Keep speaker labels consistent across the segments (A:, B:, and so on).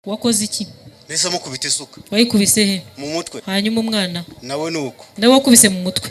A: Wakoze iki?
B: Nese mukubita isuka.
A: Wayikubise he?
B: Mu mutwe.
A: Hanyuma umwana
B: Nawe nuko.
A: nawe wakubise mu mutwe.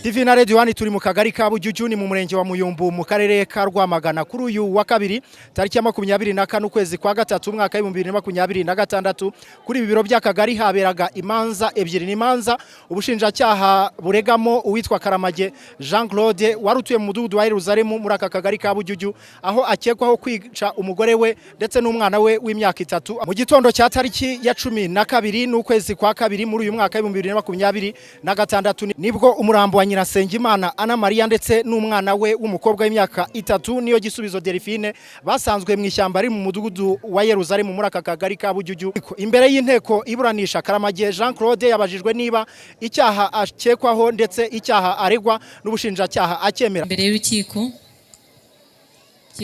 C: TV na Radio 1 turi mu kagari ka Bujyujuni mu murenge wa Muyumbu mu karere ka Rwamagana kuri uyu wa kabiri tariki ya 24 ukwezi kwa gatatu mwaka 2026 kuri bibiro by'akagari haberaga imanza ebyiri n'imanza ubushinjacyaha buregamo uwitwa Karamage Jean Claude warutuye mu mudugudu wa Yerusalemu muri aka kagari ka Bujyuju aho akekwaho kwica umugore we ndetse n'umwana we w'imyaka 3 mu gitondo cya tariki ya 12 n'ukwezi kwa kabiri muri uyu mwaka 2026 nibwo umurambo wa Nyirasengimana Ana Maria ndetse n'umwana we w'umukobwa w'imyaka 3 niyo Gisubizo Delphine basanzwe mu ishyamba ari mu mudugudu wa Yerusalemu muri aka kagari ka Bujyuju. Imbere y'inteko iburanisha Karamage Jean Claude yabajijwe niba icyaha akekwaho ndetse icyaha aregwa n'ubushinjacyaha akemera.
A: Imbere y'urukiko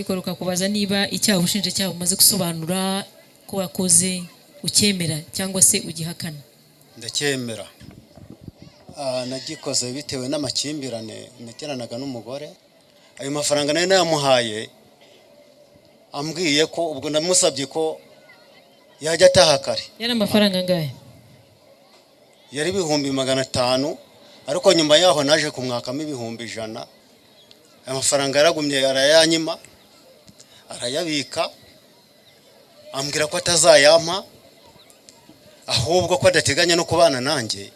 A: rukakubaza niba icyaha ubushinjacyaha bumaze gusobanura ko wakoze ukemera cyangwa se ugihakana.
B: Ndacyemera. Nagikoze bitewe n'amakimbirane meteranaga n'umugore. Ayo mafaranga nayo nayamuhaye ambwiye ko ubwo namusabye ko yajya ataha kare.
A: Yana amafaranga ngahe?
B: Yari 500 ariko nyuma yaho naje kumwakamo 100. Ayo mafaranga yaragumye arayanyima arayabika ambwira ko atazayampa ahubwo ko adateganya no kubana nanjye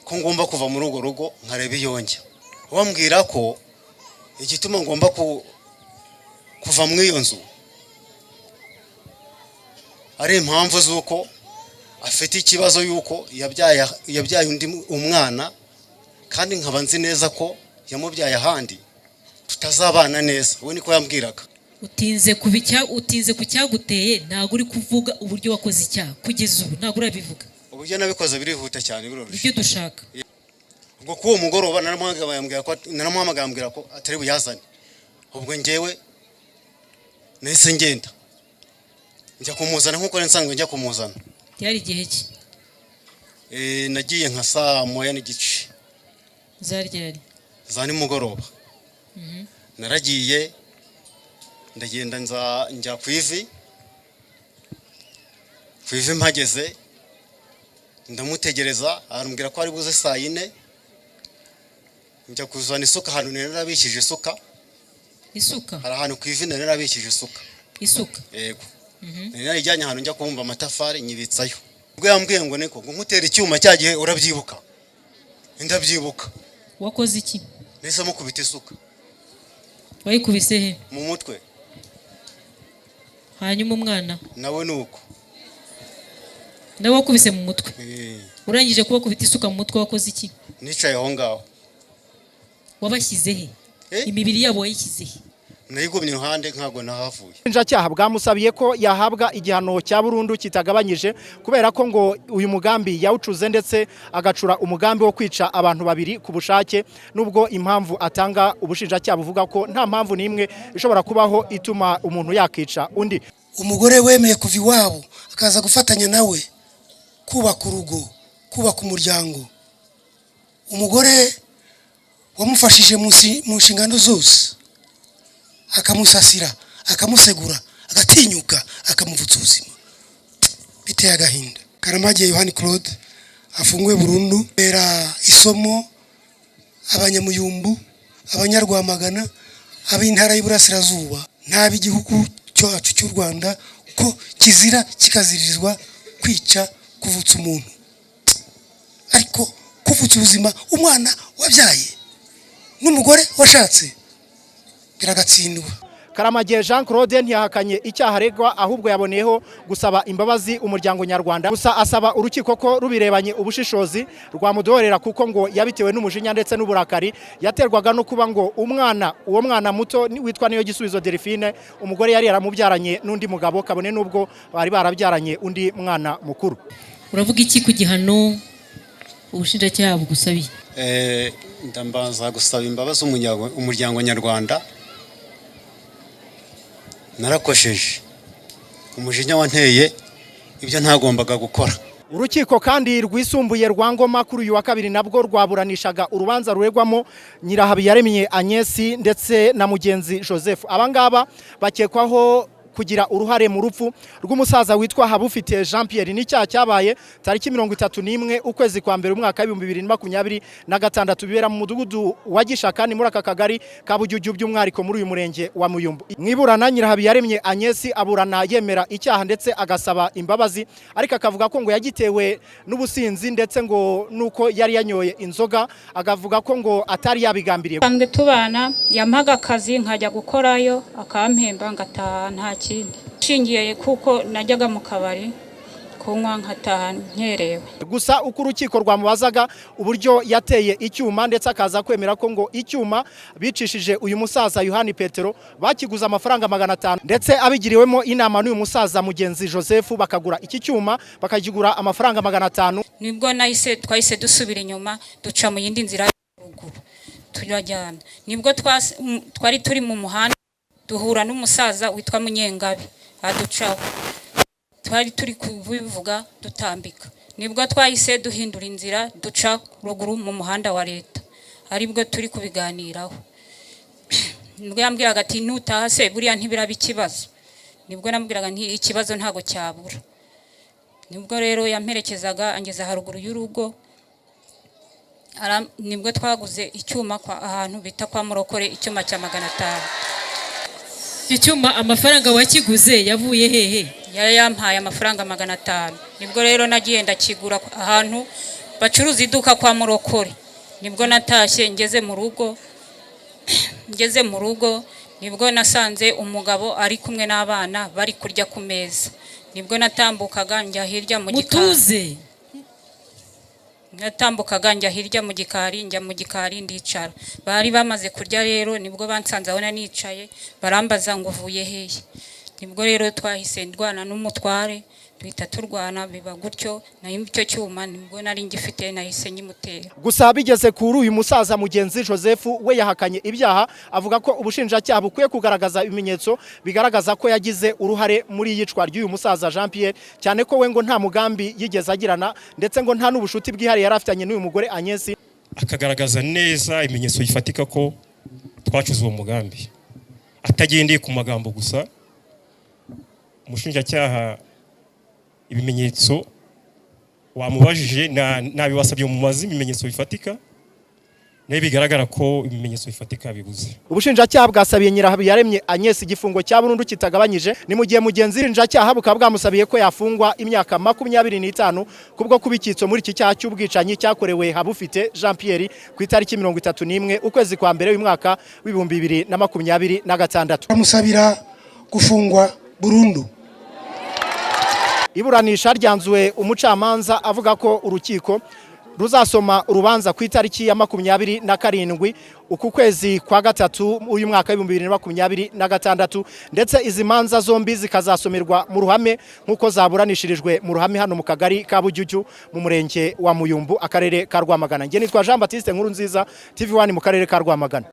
B: ko ngomba kuva muri urwo rugo nkareba iyonjya. Wambwira ko igituma ngomba kuva mu iyo nzu ari impamvu z'uko afite ikibazo yuko yabyaye undi umwana kandi nkaba nzi neza ko yamubyaye ahandi tutazabana neza. We niko yambwiraga.
A: Utinze ku cyaguteye ntago uri kuvuga uburyo wakoze icyaha kugeza ubu ntago urabivuga.
B: Uburyo nabikoze birihuta cyane biroroshye.
A: Ibyo dushaka.
B: Ubwo kuwo mugoroba naramuhamagara ko atari buyazane. Ubwo ngewe nahise ngenda njya kumuzana nkuko nsanzwe njya kumuzana.
A: Yari igihe ki?
B: Nagiye nka saa 1:30.
A: Zaryari?
B: Zani mugoroba. Naragiye ndagenda njya kwivi mpageze ndamutegereza arambwira ko ari buze saa 4 njya kuzana isuka hano narabishije isuka.
A: Isuka?
B: Hari ahantu kwivi narabishije isuka.
A: Isuka?
B: Yego. Narijyanye ahantu njya kubumba amatafari nyibitsayo. Ubwo yambwiye ngo niko ngutera icyuma cyagihe urabyibuka. Ndabyibuka.
A: Wakoze iki?
B: Nese mukubita isuka.
A: Wayikubise he?
B: Mu mutwe.
A: Hanyuma umwana
B: nawe nuko.
A: Nawe wakubise mu mutwe. Urangije kuba kubita isuka mu mutwe wakoze iki?
B: Nicaye aho ngaho.
A: Wabashyize he? Imibiri yabo wayishyize he?
B: Nayigumye iruhande nkago nahavuye.
C: Ubushinjacyaha bwamusabiye ko yahabwa igihano cya burundu kitagabanyije kubera ko ngo uyu mugambi yawucuze ndetse agacura umugambi wo kwica abantu babiri ku bushake nubwo impamvu atanga ubushinjacyaha buvuga ko nta mpamvu n'imwe ishobora kubaho ituma umuntu yakica undi.
D: Umugore wemeye kuva iwabo akaza gufatanya nawe kubaka urugo, kubaka umuryango. Umugore wamufashije mu nshingano zose akamusasira akamusegura agatinyuka akamuvutsa ubuzima biteye agahinda. Karamage Yohani Claude afunguwe burundu bera isomo abanyamuyumbu abanyarwamagana ab'intara y'Iburasirazuba n'ab'igihugu cyacu cy'u Rwanda ko kizira kikaziririzwa kwica kuvutsa umuntu ariko kuvutsa ubuzima umwana wabyaye n'umugore washatse biragatsindwa.
C: Karamage Jean Claude ntiyahakanye icyaha aregwa ahubwo yaboneyeho gusaba imbabazi umuryango nyarwanda gusa asaba urukiko ko rubirebanye ubushishozi rwamudorera kuko ngo yabitewe n'umujinya ndetse n'uburakari yaterwaga no kuba ngo uwo mwana muto witwa niyo Gisubizo Delphine umugore yari yaramubyaranye n'undi mugabo kabone nubwo bari barabyaranye undi mwana mukuru.
A: Uravuga iki ku gihano ubushinjacyaha bugusabiye?
B: Ndambanza gusaba imbabazi umuryango nyarwanda. Narakosheje umujinya wanteye ibyo ntagombaga gukora.
C: Urukiko kandi rwisumbuye rwa Ngoma kuri uyu wa kabiri nabwo rwaburanishaga urubanza ruregwamo Nyirahabiyaremye Agnes ndetse na Mugenzi Joseph. Abangaba bakekwaho kugira uruhare mu rupfu rw'umusaza witwa Habufite Jean Pierre. N'icyaha cyabaye tariki 31 ukwezi kwa mbere umwaka 2026 bibera mu mudugudu wa Gishakani muri aka kagari ka Bujyujyu by'umwariko muri uyu murenge wa Muyumbu. Mwiburana Nyirahabiyaremye Agnes aburana yemera icyaha ndetse agasaba imbabazi, ariko akavuga ko ngo yagitewe n'ubusinzi ndetse ngo nuko yari yanyoye inzoga, agavuga ko ngo atari yabigambiriye.
E: Bamwe tubana yampaga akazi nkajya gukorayo akampemba ngataha nta kindi. Shingiye kuko najyaga mu kabari kunywa nkataha nkerewe.
C: Gusa uko urukiko rwamubazaga uburyo yateye icyuma ndetse akaza kwemera ko ngo icyuma bicishije uyu musaza Yohani Petero bakiguza amafaranga 500 ndetse abigiriwemo inama n'uyu musaza mugenzi Joseph bakagura iki cyuma bakagigura amafaranga 500.
E: Nibwo twahise dusubira inyuma duca mu yindi nzira ruguru turajyana. Nibwo twari turi mu muhanda duhura n'umusaza witwa Munyengabe aducaho. Twari turi kubivuga dutambika. Nibwo twahise duhindura inzira duca ruguru mu muhanda wa leta. Aribwo turi kubiganiraho. Nibwo yambwiraga ati nutaha se buriya ntibiraba ikibazo. Nibwo nambwiraga nti ikibazo ntago cyabura. Nibwo rero yamperekezaga angeza haruguru y'urugo. Nibwo twaguze icyuma kwa ahantu bita kwa Murokore, icyuma cya 500.
A: Icyuma amafaranga wakiguze yavuye hehe?
E: Yari yampaye amafaranga 500. Nibwo rero nagiye ndakigura ahantu bacuruza iduka kwa Murokore. Nibwo natashye ngeze mu rugo nibwo nasanze umugabo ari kumwe n'abana bari kurya ku meza. Nibwo natambukaga njya hirya mu gikari.
A: Mutuze.
E: Natambukaga njya hirya mu gikari ndicara. Bari bamaze kurya rero nibwo bansanze aho nicaye barambaza ngo uvuye hehe. Nibwo rero twahise ndwana n'umutware duhita turwana biba gutyo nayo icyo cyuma nibwo nari ngifite nahise nyimutera.
C: Gusa bigeze kuri uyu musaza mugenzi Joseph we yahakanye ibyaha, avuga ko ubushinjacyaha bukwiye kugaragaza ibimenyetso bigaragaza ko yagize uruhare muri yicwa ry'uyu musaza Jean Pierre, cyane ko we ngo nta mugambi yigeze agirana ndetse ngo nta n'ubushuti bwihariye yarafitanye n'uyu mugore Agnes.
F: Akagaragaza neza ibimenyetso bifatika ko twacuze uwo mugambi atagendeye ku magambo gusa. Umushinjacyaha ibimenyetso wamubajije nabibasabye mu mazi ibimenyetso bifatika nayo bigaragara ko ibimenyetso bifatika bibuze.
C: Ubushinjacyaha bwasabiye Nyirahabiyaremye Agnes igifungo cya burundu kitagabanyije, ni mu gihe mugenzi w'ubushinjacyaha bukaba bwamusabiye ko yafungwa imyaka 25 kubwo kubikitso muri iki cyaha cy'ubwicanyi cyakorewe Habufite Jean Pierre ku itariki 31 ukwezi kwa mbere w'umwaka w'2026.
D: Bamusabira gufungwa burundu.
C: Iburanisha ryanzuwe umucamanza avuga ko urukiko ruzasoma urubanza ku itariki ya 27 uku kwezi kwa gatatu uyu mwaka w'2026 ndetse izi manza zombi zikazasomerwa mu ruhame nkuko zaburanishirijwe mu ruhame hano mu kagari ka Bujyujyu mu murenge wa Muyumbu akarere ka Rwamagana. Nge nitwa Jean Baptiste Nkurunziza TV1 mu karere ka Rwamagana.